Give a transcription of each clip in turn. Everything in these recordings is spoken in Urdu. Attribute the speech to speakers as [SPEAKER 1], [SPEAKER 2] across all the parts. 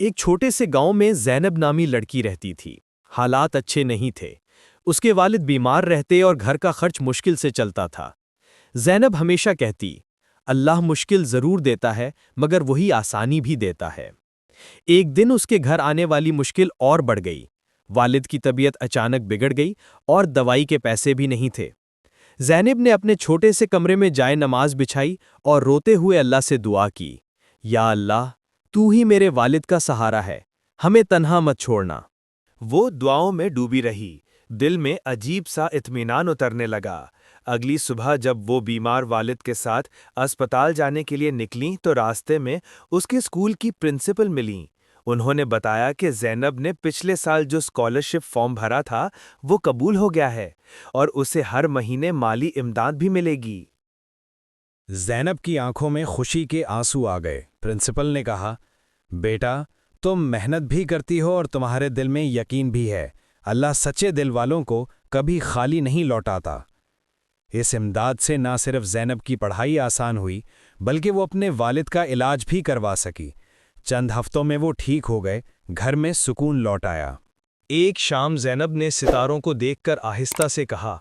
[SPEAKER 1] ایک چھوٹے سے گاؤں میں زینب نامی لڑکی رہتی تھی۔ حالات اچھے نہیں تھے۔ اس کے والد بیمار رہتے اور گھر کا خرچ مشکل سے چلتا تھا۔ زینب ہمیشہ کہتی، اللہ مشکل ضرور دیتا ہے مگر وہی آسانی بھی دیتا ہے۔ ایک دن اس کے گھر آنے والی مشکل اور بڑھ گئی۔ والد کی طبیعت اچانک بگڑ گئی اور دوائی کے پیسے بھی نہیں تھے۔ زینب نے اپنے چھوٹے سے کمرے میں جائے نماز بچھائی اور روتے ہوئے اللہ سے دعا کی، یا اللہ، تو ہی میرے والد کا سہارا ہے، ہمیں تنہا مت چھوڑنا۔ وہ دعاؤں میں ڈوبی رہی، دل میں عجیب سا اطمینان اترنے لگا۔ اگلی صبح جب وہ بیمار والد کے ساتھ اسپتال جانے کے لیے نکلیں تو راستے میں اس کے اسکول کی پرنسپل ملیں۔ انہوں نے بتایا کہ زینب نے پچھلے سال جو اسکالرشپ فارم بھرا تھا وہ قبول ہو گیا ہے اور اسے ہر مہینے مالی امداد بھی ملے گی۔
[SPEAKER 2] زینب کی آنکھوں میں خوشی کے آنسو آ گئے۔ پرنسپل نے کہا، بیٹا، تم محنت بھی کرتی ہو اور تمہارے دل میں یقین بھی ہے۔ اللہ سچے دل والوں کو کبھی خالی نہیں لوٹاتا۔ اس امداد سے نہ صرف زینب کی پڑھائی آسان ہوئی بلکہ وہ اپنے والد کا علاج بھی کروا سکی۔ چند ہفتوں میں وہ ٹھیک ہو گئے، گھر میں سکون لوٹ آیا۔
[SPEAKER 1] ایک شام زینب نے ستاروں کو دیکھ کر آہستہ سے کہا،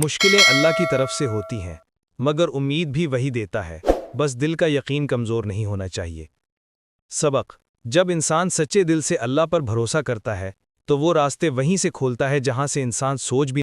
[SPEAKER 1] مشکلیں اللہ کی طرف سے ہوتی ہیں مگر امید بھی وہی دیتا ہے، بس دل کا یقین کمزور نہیں ہونا چاہیے۔ سبق: جب انسان سچے دل سے اللہ پر بھروسہ کرتا ہے تو وہ راستے وہیں سے کھولتا ہے جہاں سے انسان سوچ بھی